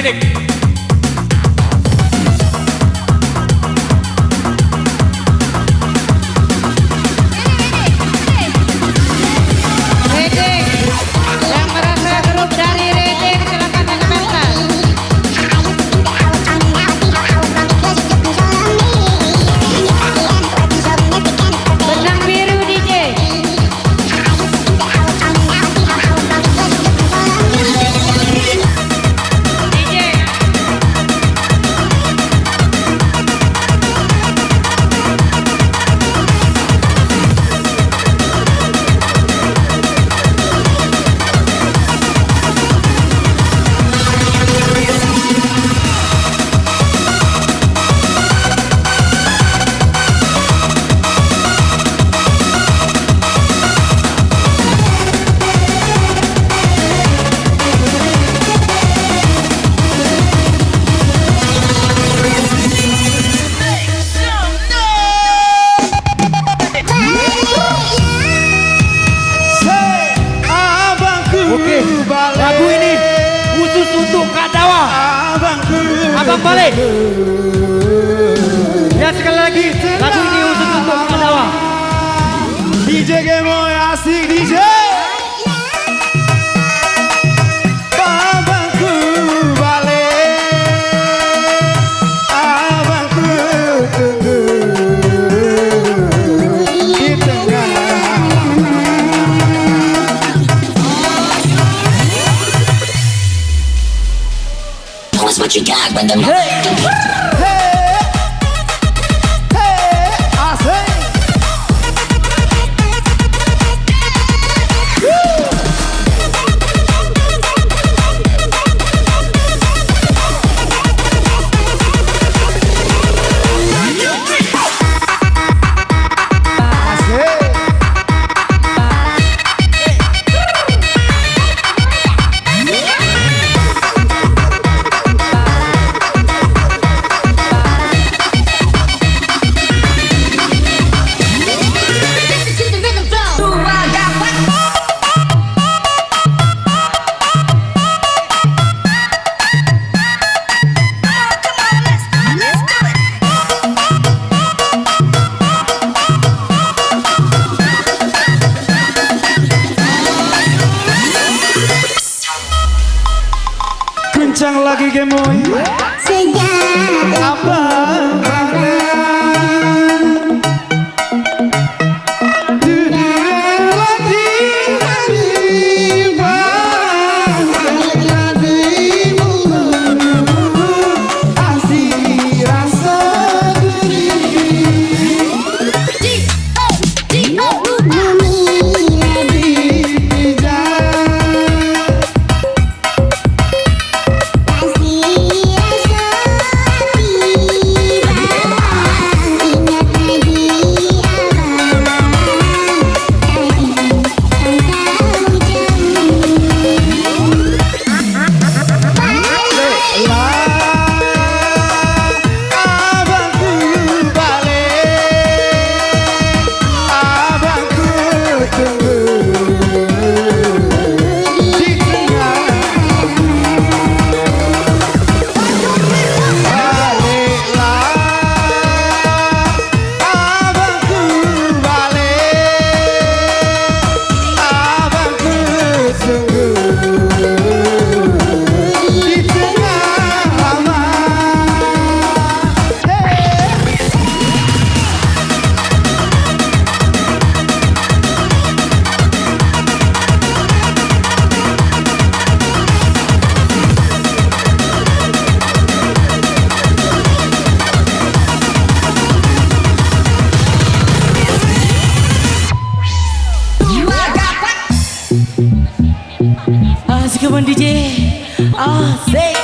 medik. Redik, yang merasa grup dari Redik silakan dengan mental. Benang biru DJ. Lagu ini khusus untuk Kak Dawa. Abang balik. Ya sekali lagi, lagu ini khusus untuk Kak Dawa. DJ Gemoy asik DJ. Abangku balik, abangku tunggu di tengah. What you got when the kencang lagi Gemoy. Abang Come on DJ. Oh, sick.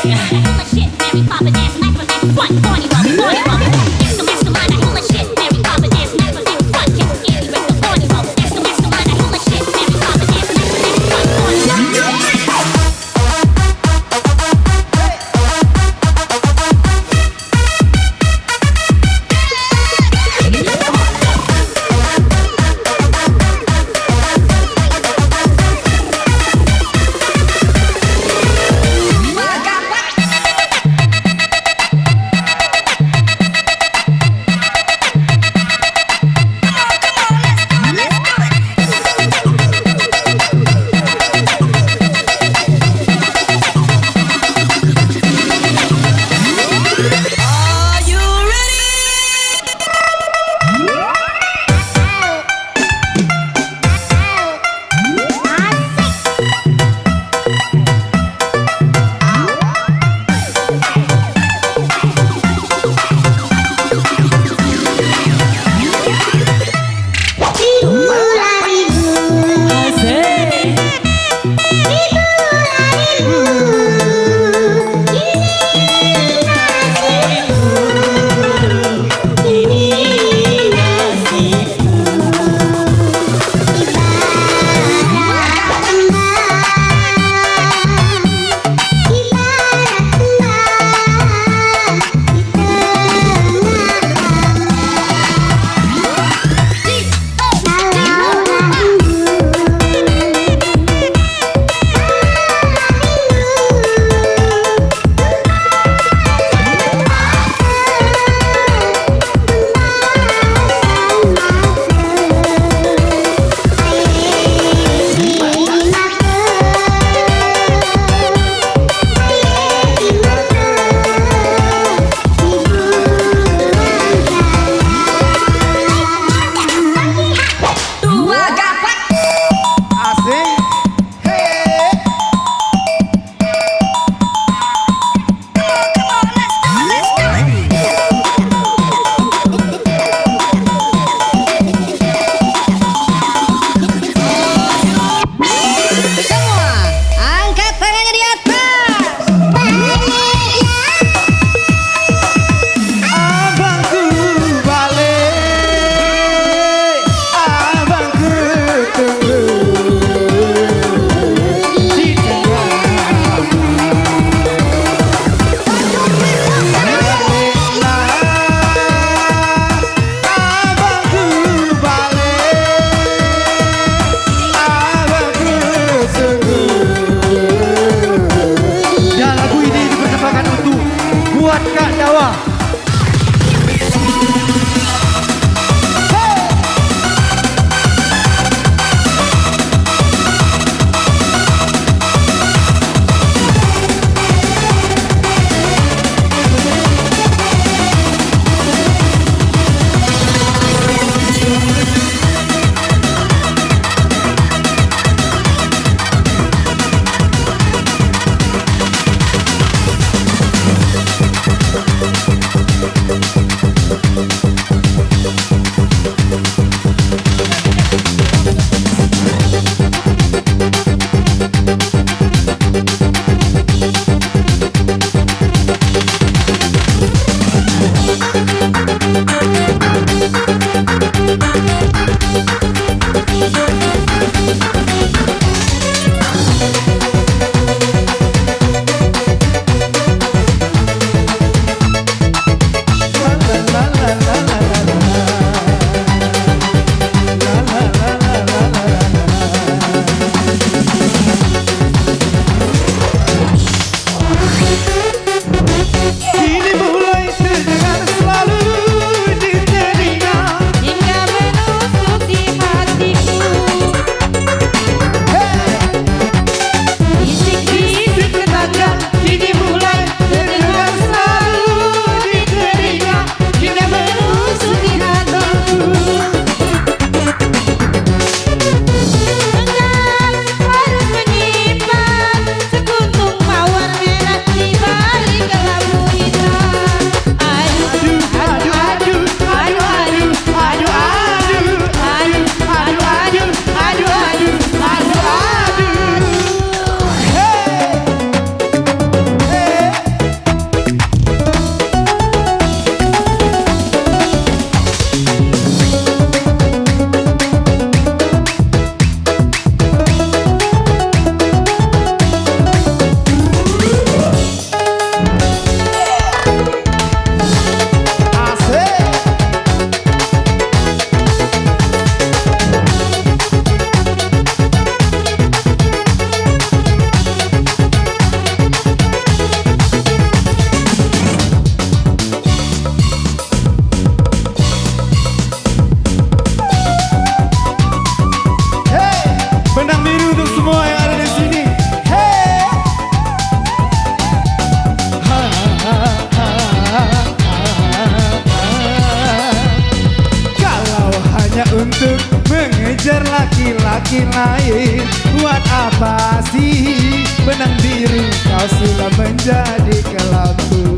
benang biru kau sudah menjadi kelabu.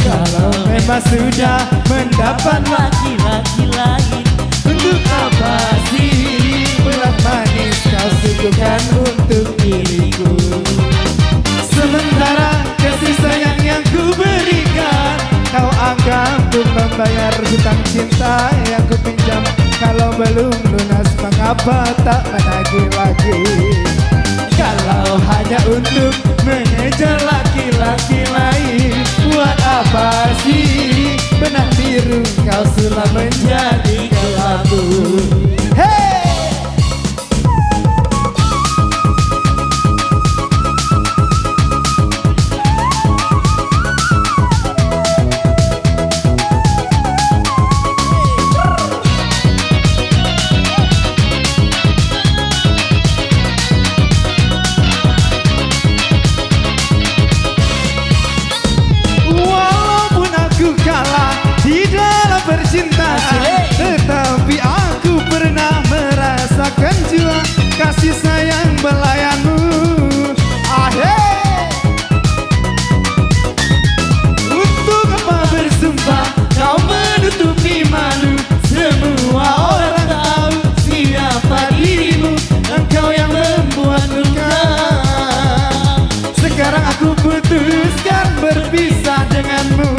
Kalau memang sudah mendapat laki-laki lain, untuk apa sih berat manis kau suguhkan untuk diriku? Sementara kasih sayang yang ku berikan kau anggap untuk membayar hutang cinta yang ku pinjam. Kalau belum lunas mengapa tak menagih lagi? Kalau hanya untuk mengejar laki-laki lain, buat apa sih benang biru kau sudah menjadi kelabu? Hey! Percintaan, tetapi aku pernah merasakan jua kasih sayang belayanmu. Untuk apa bersumpah kau menutupi malu? Semua orang tahu siapa dirimu. Engkau yang membuat luka. Sekarang aku putuskan berpisah denganmu.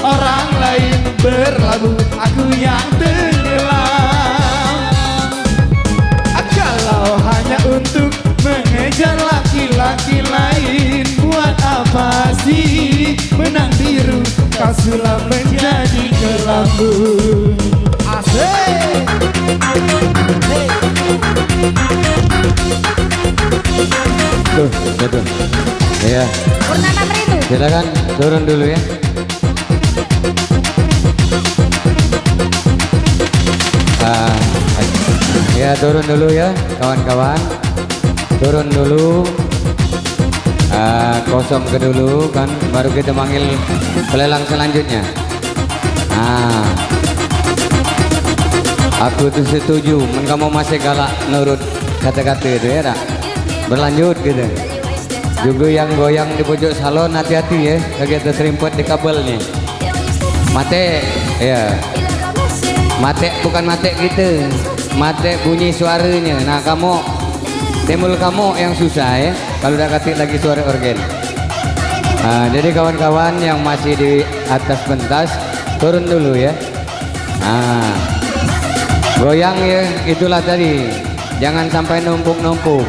Orang lain berlabuh, aku yang tenggelam. Kalau hanya untuk mengejar laki-laki lain, buat apa sih benang biru kau sudah menjadi kelabu? Asik. Tuh, betul. Ya, Purnama Merindu. silakan turun dulu ya. Ya turun dulu ya kawan-kawan, turun dulu, kosong ke dulu kan, baru kita manggil pelelang selanjutnya. Aku tuh setuju, kamu masih galak nurut kata-kata itu ya tak? Berlanjut gitu. Juga yang goyang di pojok salon hati-hati ya, kaget terserimpet di kabel nih. Mate, ya. Mate bukan mate gitu, mate bunyi suaranya. Nah kamu, timbul kamu yang susah ya, kalau udah ketik lagi suara organ. Jadi kawan-kawan yang masih di atas pentas, turun dulu ya. Goyang ya, itulah tadi, jangan sampai numpuk-numpuk.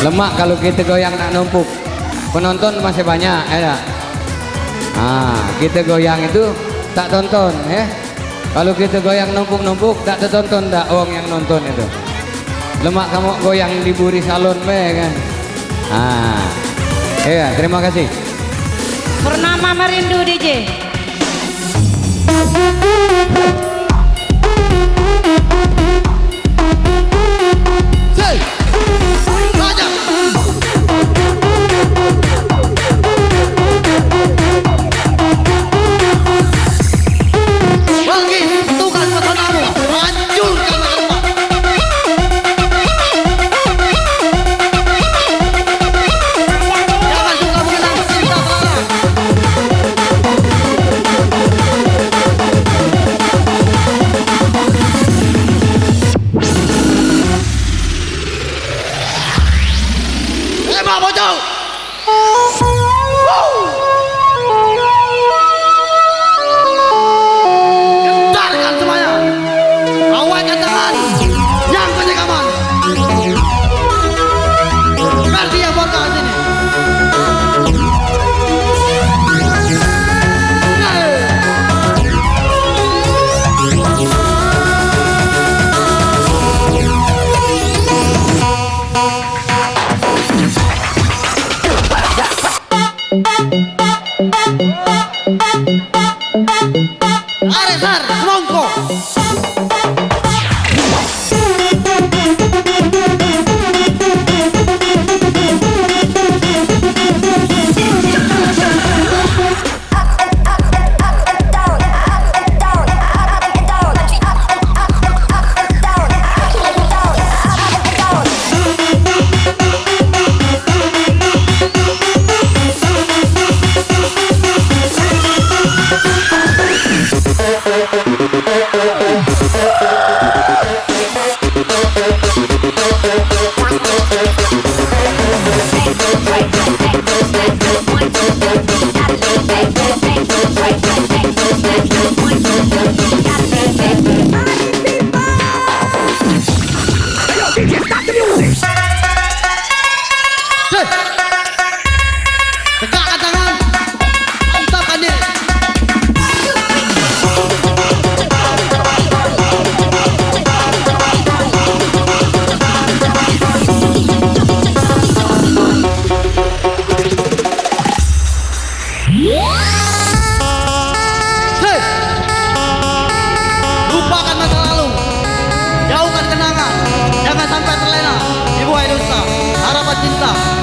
Lemak kalau kita goyang nak numpuk, penonton masih banyak ya. Kita goyang itu tak tonton ya. Kalau kita goyang numpuk-numpuk, tak tertonton tak orang yang nonton itu. Lemak kamu goyang di buri salon be kan. Iya, terima kasih. Purnama Merindu DJ. cinta.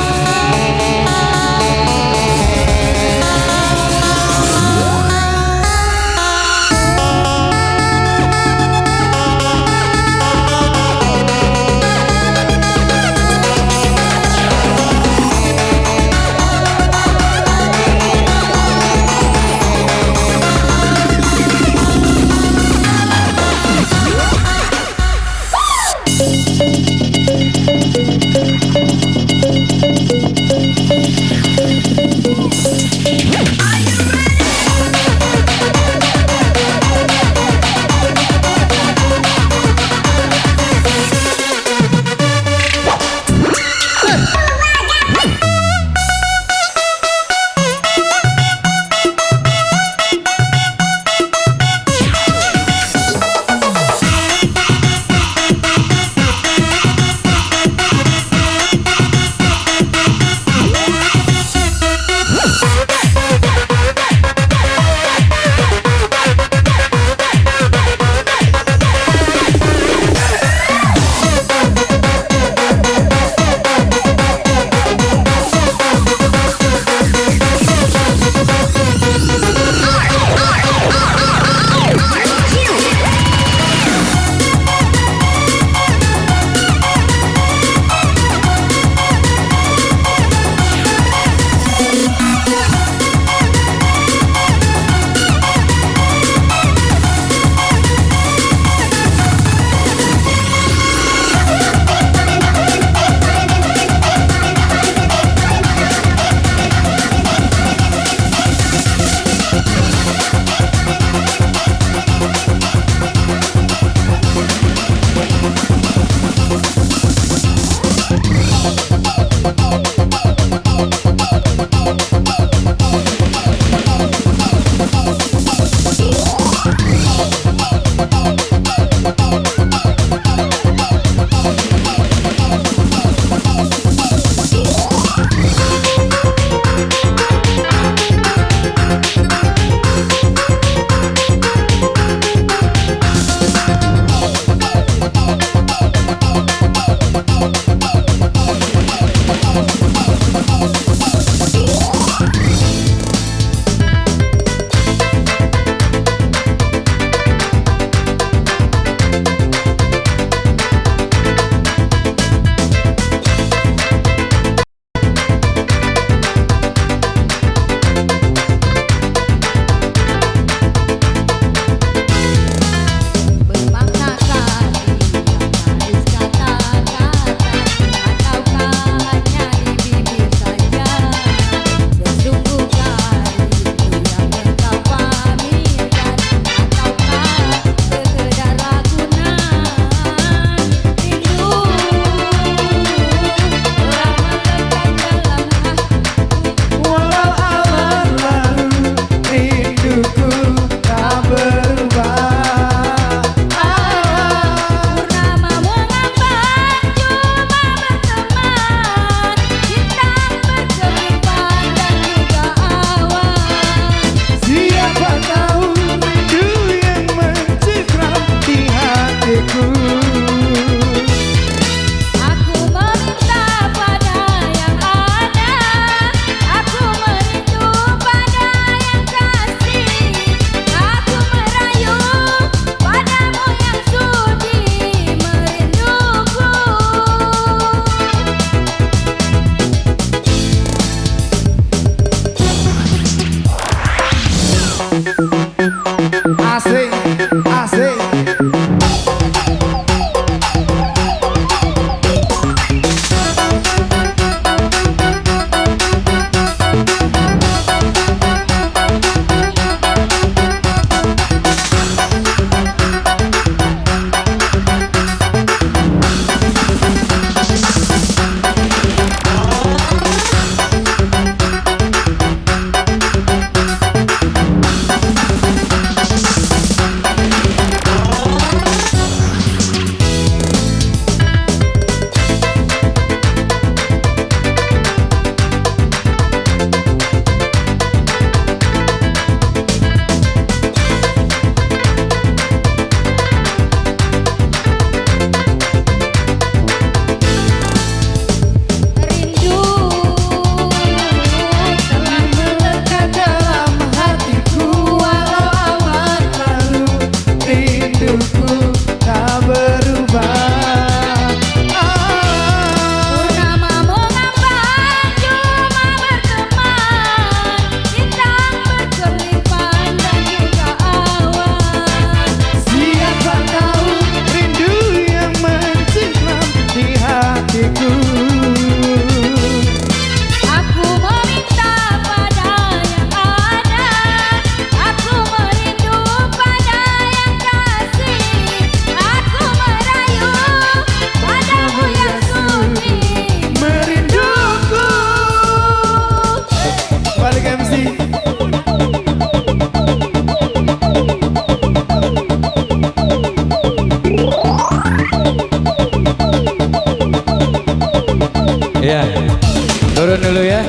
dulu ya.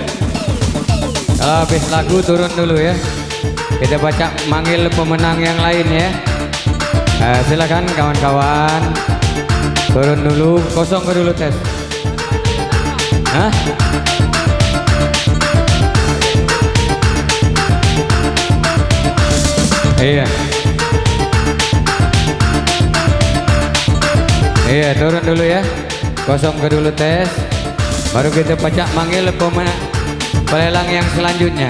Kalau habis lagu turun dulu ya. Kita baca manggil pemenang yang lain ya. Silakan kawan-kawan. Turun dulu, kosong ke dulu tes. Hah? Iya. Iya, turun dulu ya. Kosong ke dulu tes. Baru kita pacak manggil pelelang yang selanjutnya.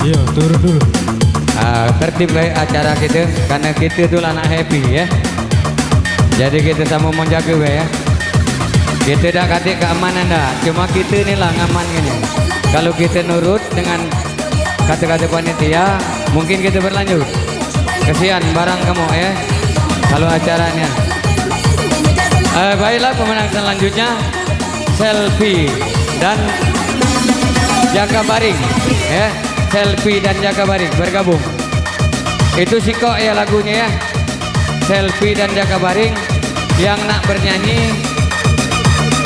Iya, turun dulu. Tertib baik acara kita karena kita tuh anak happy ya. Jadi kita sama menjaga ya. Kita dah kata keamanan dah. Cuma kita ni lah ngaman gini. Kalau kita nurut dengan kata-kata panitia, mungkin kita berlanjut. Kesian barang kamu ya. Kalau acaranya. Baiklah pemenang selanjutnya Selfie dan Jaka Baring ya. Selfie dan Jaka Baring bergabung. Itu Siko ya lagunya ya. Selfie dan Jaka Baring yang nak bernyanyi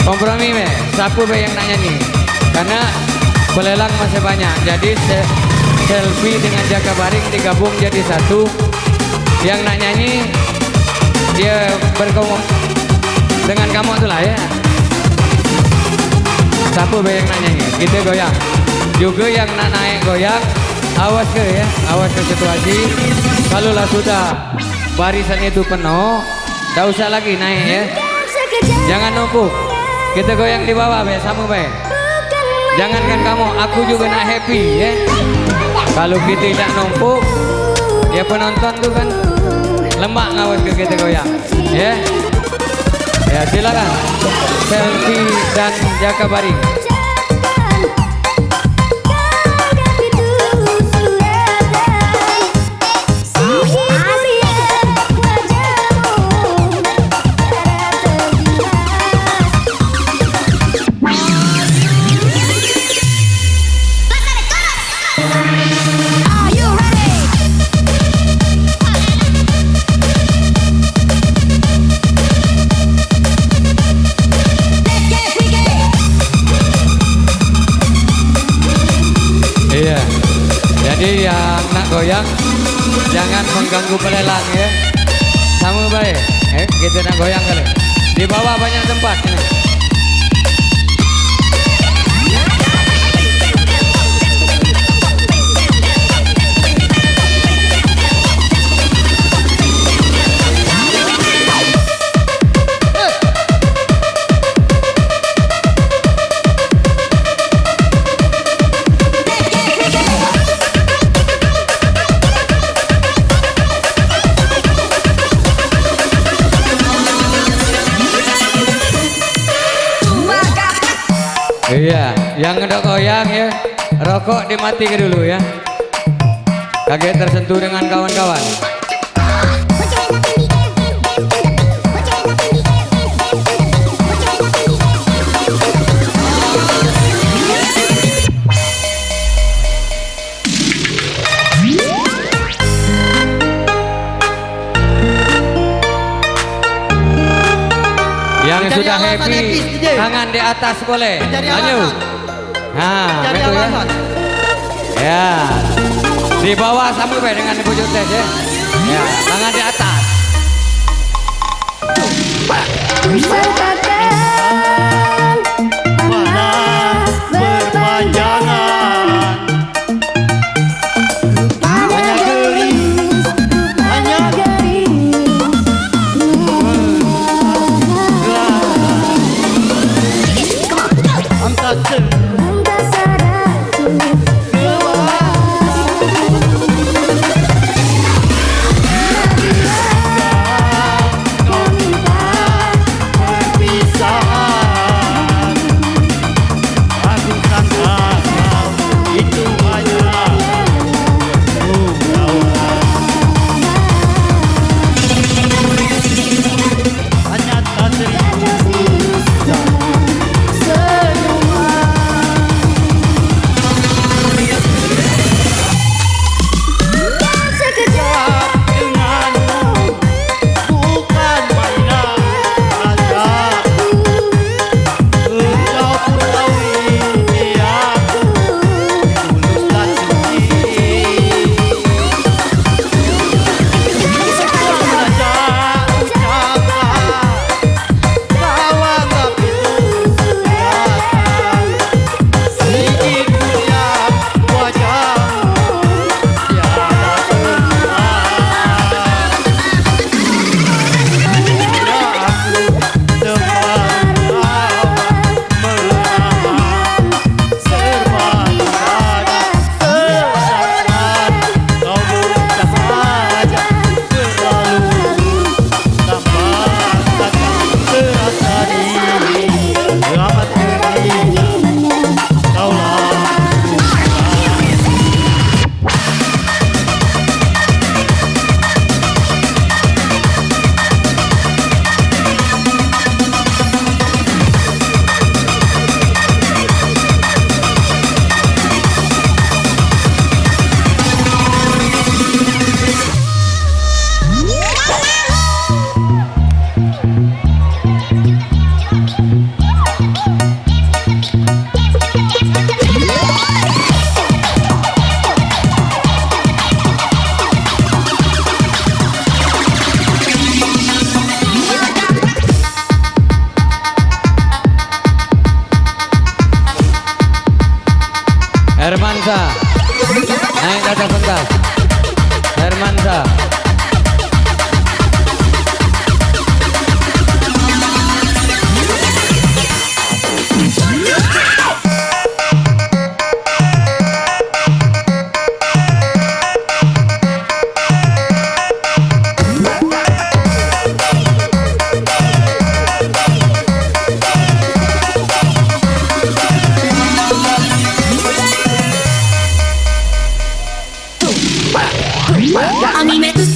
kompromi be. Siapa be yang nak nyanyi? Karena pelelang masih banyak. Jadi Selfie dengan Jaka Baring digabung jadi satu. Yang nak nyanyi dia bergabung dengan kamu itulah ya. Siapa be yang nak nyanyi? Kita goyang. Juga yang nak naik goyang, awas ke ya, awas ke situasi. Kalaulah sudah barisan itu penuh, tak usah lagi naik ya. Jangan numpuk. Kita goyang di bawah be, sama be. Jangankan kamu, aku juga nak happy ya. Kalau kita tak numpuk, ya penonton tuh kan lemak ngawas ke kita goyang ya. Ya silakan. Selfie dan Jaka Baring. Iya. Jadi yang nak goyang jangan mengganggu pelelang ya. Sama baik. Kita nak goyang kali. Di bawah banyak tempat. Iya, yang ngedok goyang ya, rokok dimatikan dulu ya. Kaget tersentuh dengan kawan-kawan. Yang sudah happy, tangan di atas boleh. Lanjut. Nah, itu ya. Ya. Di bawah sama baik dengan pujuk tes ya. Ya, tangan di atas. Panas berpanjangan, hanya gering, hanya berpisah. Hermansa. Naik ke atas pentas. Hermansa. A mí me gusta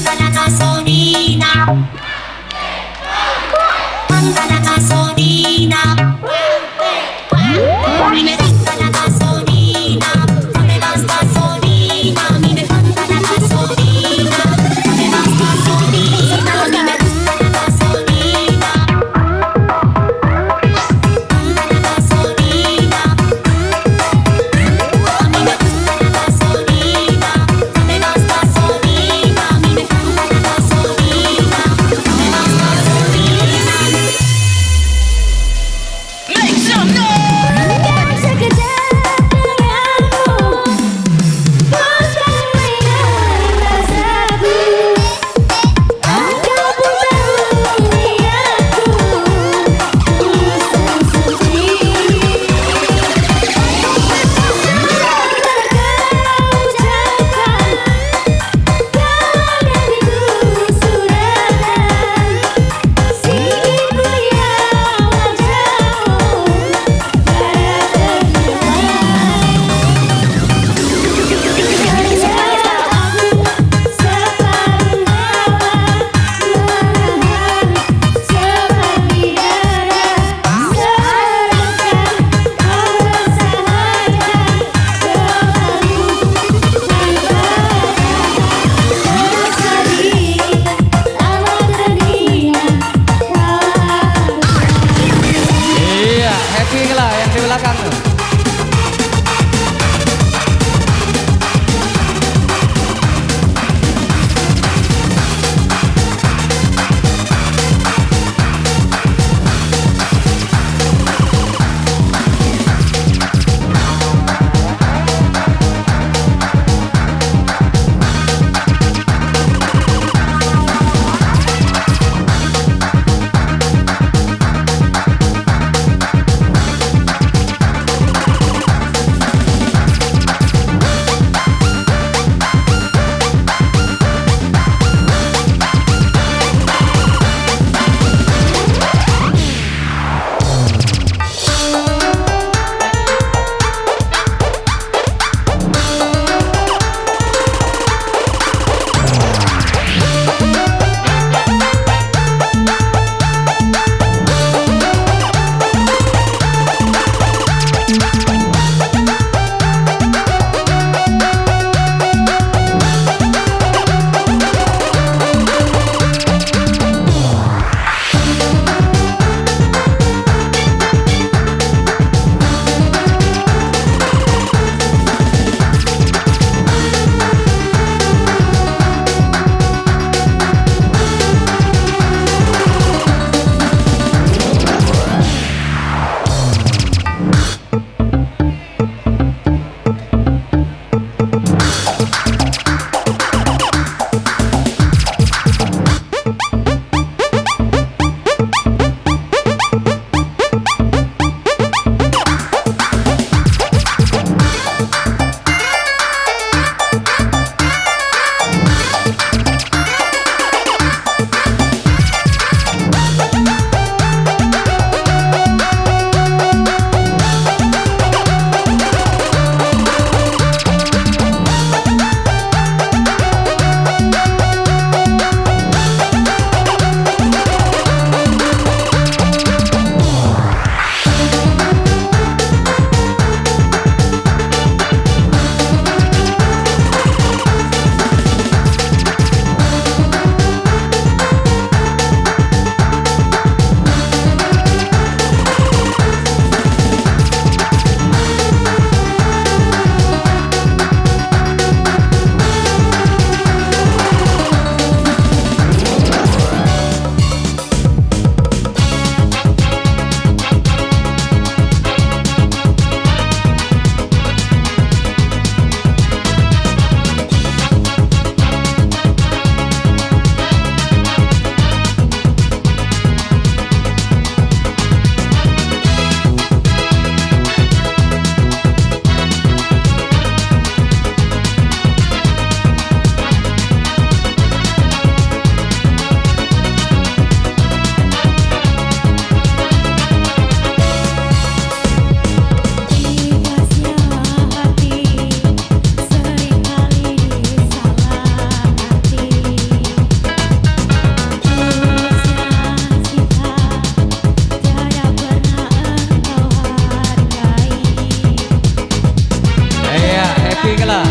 Lagi kalah.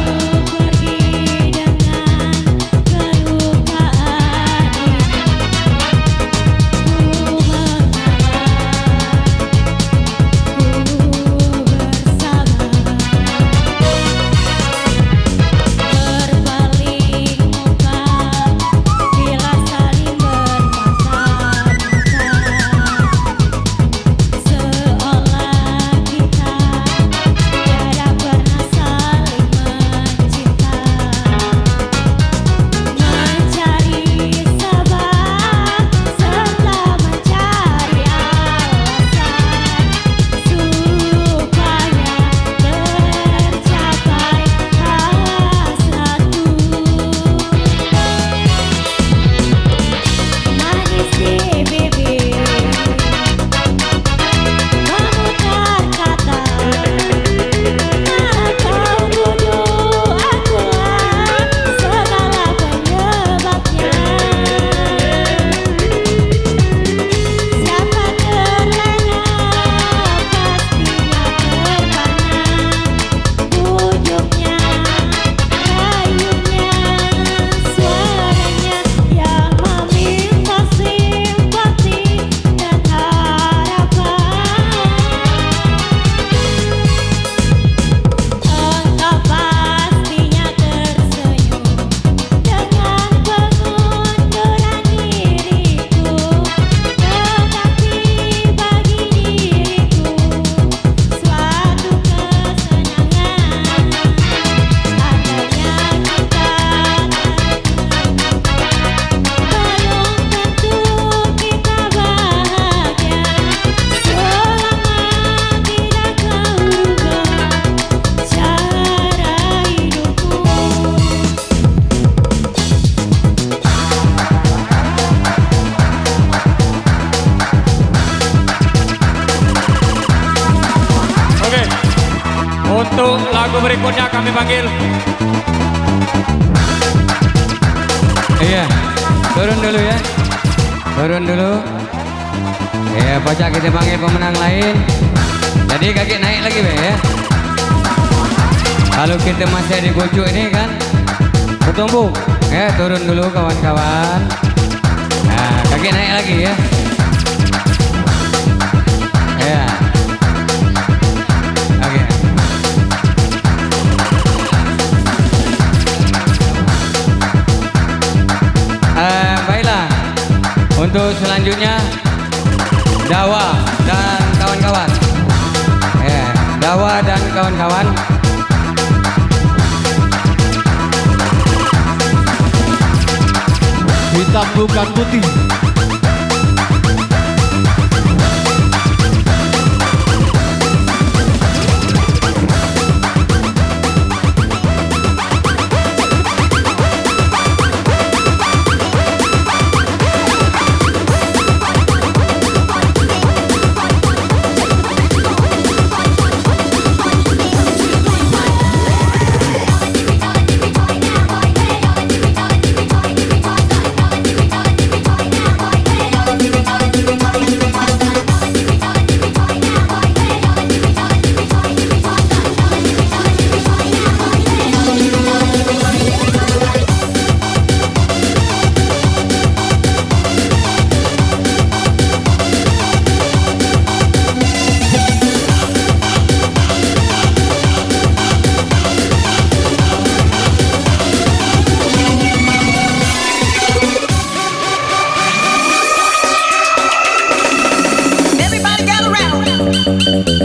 Untuk lagu berikutnya kami panggil. Iya, turun dulu ya. Turun dulu. Ya, bocah kita panggil pemenang lain. Jadi kaki naik lagi be ya. Kalau kita masih di pojok ini kan bertumbuk. Ya, turun dulu kawan-kawan. Nah, kaki naik lagi ya. Ya. Oke. Baiklah, untuk selanjutnya Dawa dan kawan-kawan. Dawa dan kawan-kawan. Hitam bukan putih.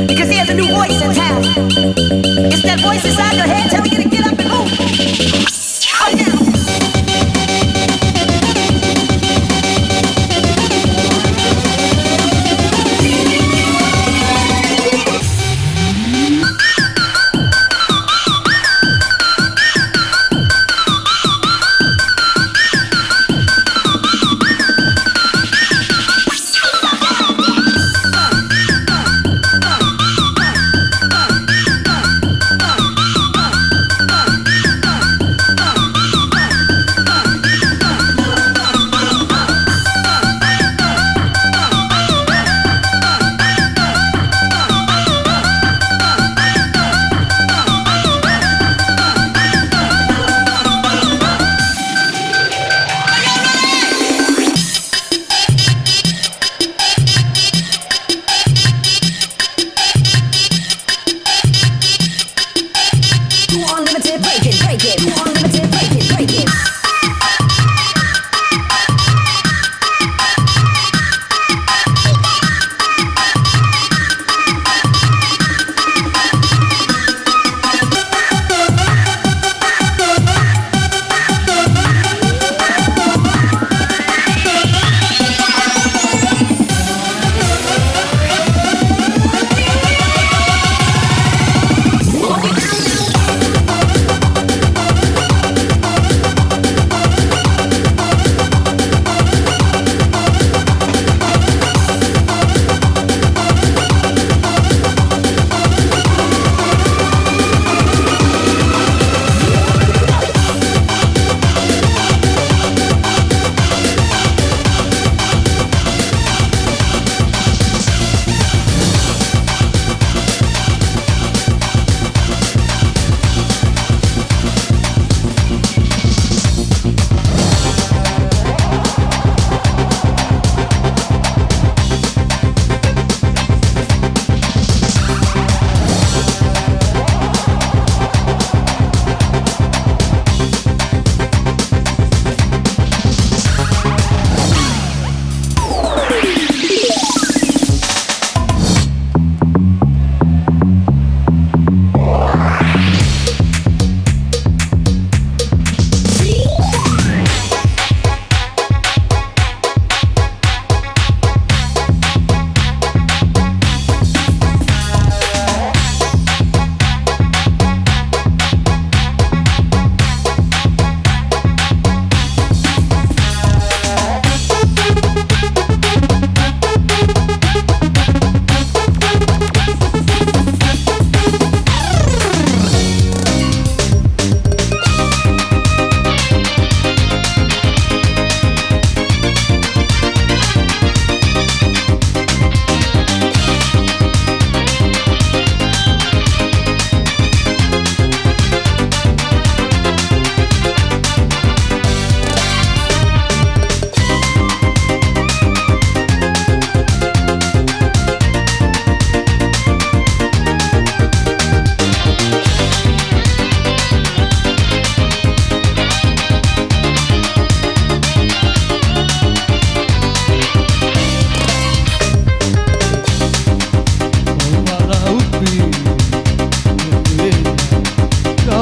Because he has a new voice in town. It's that voice inside your head telling you to get up and move. Oh, yeah.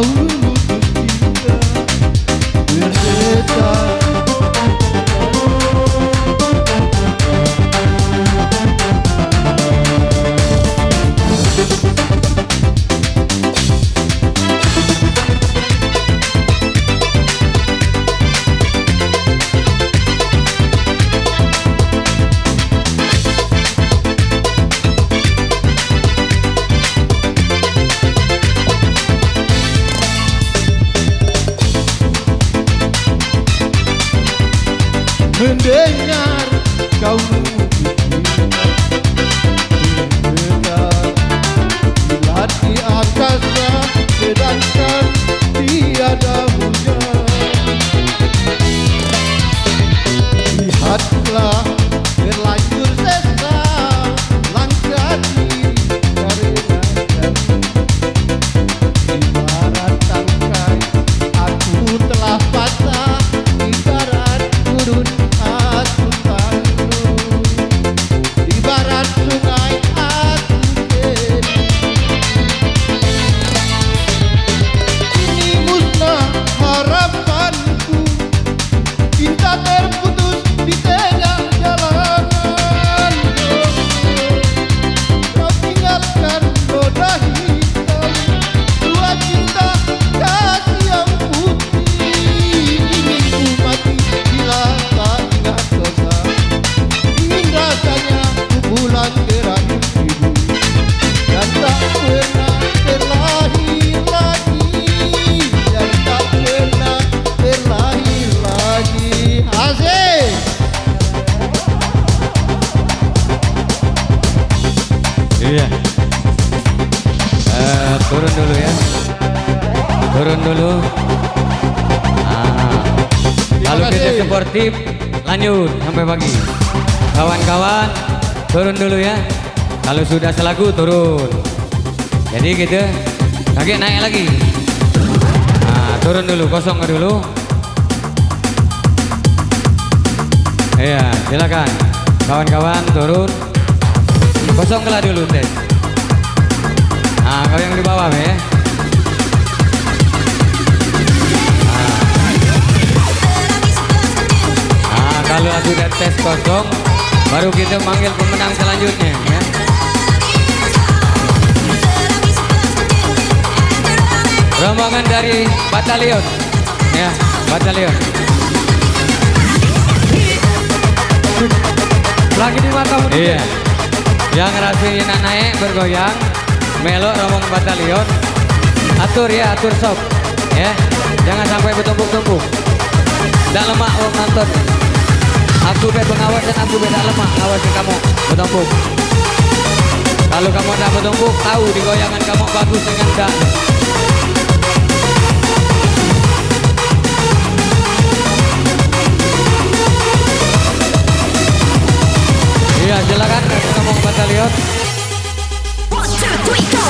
kau memutus cinta berbeda. Mendengar kau berbeda bulan di angkasa sedangkan tiada hujan. Lihatlah berlanjur sesal langkah di karena ibarat tangkai aku telah patah ibarat turun ibarat sungai aku ini musnah harapanku, cinta terputus di tengah jalanan. Kau tinggalkan roda hitam, dua cinta kasih yang putih. Ini ku mati bila tak ingat dosa, ingin rasanya ku pulang ke rahim ibu dan tak pernah terlahir lagi, dan tak pernah terlahir lagi. Asik. Iya. Turun dulu ya. Turun dulu. Kalau kita kasih. sportif, lanjut sampai pagi. Kawan-kawan, turun dulu ya. Kalau sudah selagu turun. Jadi gitu, kaki naik lagi. Turun dulu, kosong dulu. Iya, silakan. Kawan-kawan turun. Kosonglah dulu tes. Kau yang di bawah ya. Kalau sudah tes kosong, baru kita manggil pemenang selanjutnya ya. Rombongan dari batalion ya, batalion. Lagi di matamu nih. Iya. Yang ngerasain naik bergoyang, melok rombongan batalion. Atur ya, atur sob. Ya. Jangan sampai bertumpuk-tumpuk. Tidak lemak om nonton. Aku beda pengawas dan aku beda lemak, awasi kamu bertumpuk. Kalau kamu tidak bertumpuk, tahu di goyangan kamu bagus dengan tidak. Iya, silakan ngomong batalion. 1, 2, 3, go!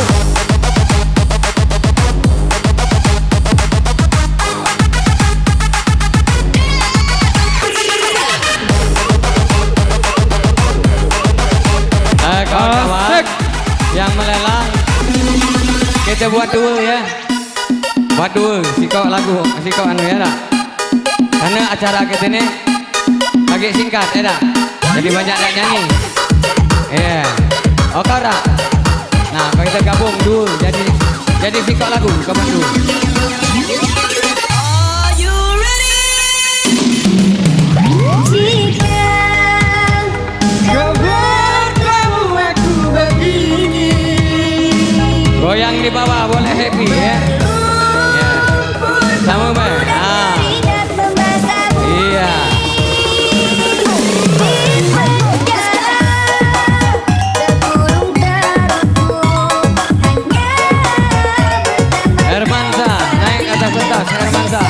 Kawan-kawan yang melelang, kita buat duel ya. Buat duel, sikok lagu, sikok anu ya dah. Karena acara kita ini agak singkat ya dah. Jadi banyak yang nyanyi. Iya. Oke dah. Nah, kalau kita gabung duel jadi sikok lagu, kapan duel. Are you ready? Goyang di bawah boleh happy ya. Ya. Sama Mbak. Iya. Hermansa naik atas pentas Hermansa.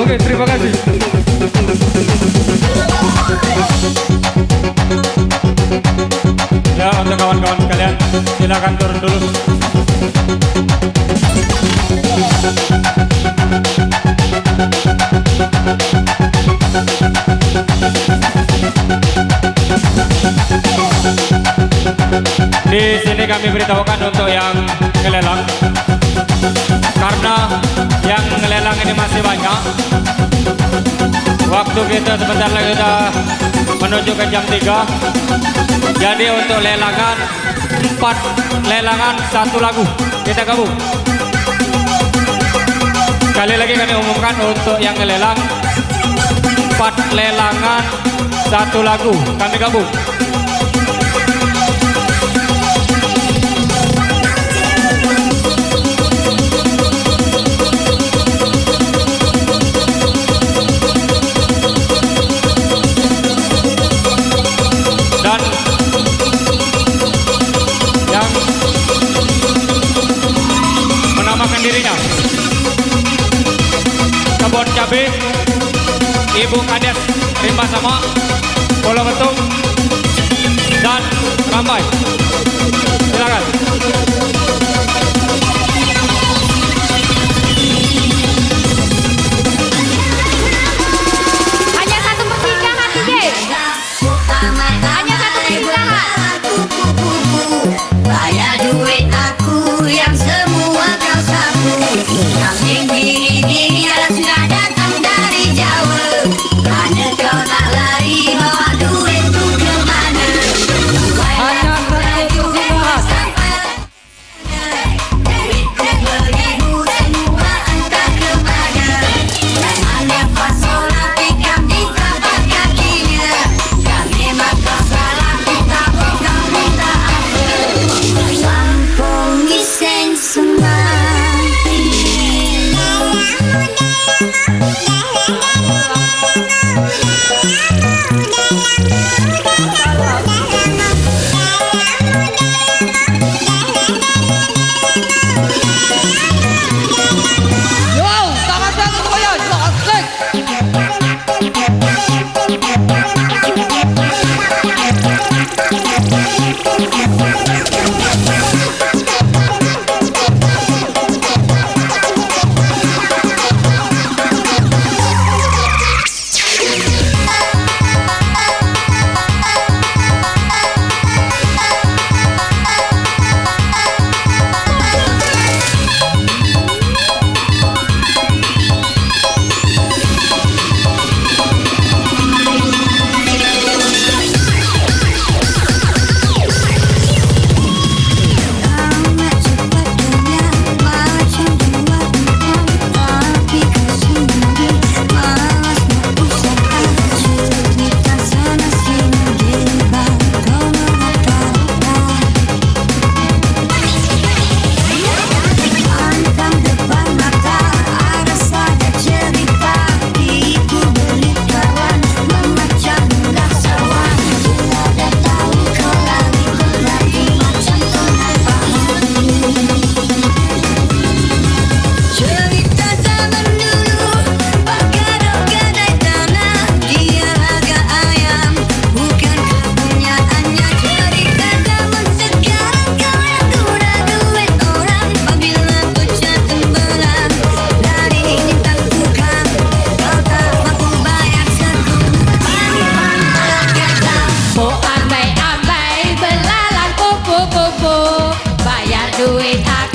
Oke, terima kasih. Ya, untuk kawan-kawan sekalian, silakan turun dulu. Di sini kami beritahukan untuk yang ngelelang, karena yang ngelelang ini masih banyak. Waktu kita sebentar lagi sudah menuju ke jam 3. Jadi untuk lelangan 4 lelangan 1 lagu kita gabung. Sekali lagi kami umumkan untuk yang ngelelang 4 lelangan 1 lagu kami gabung. Dirinya Kebon Cabe Ibu Kades Rimba Sama Pulau Betung dan Rambai. Silakan. Hanya satu pernikahan, DJ. Hanya satu pernikahan. Bayar duit aku yang semua kau sapu. Yang dingin-dingin adalah sudah datang dari Jawa. Karena kau tak lari bawa duitku kemana. Hanya satu aku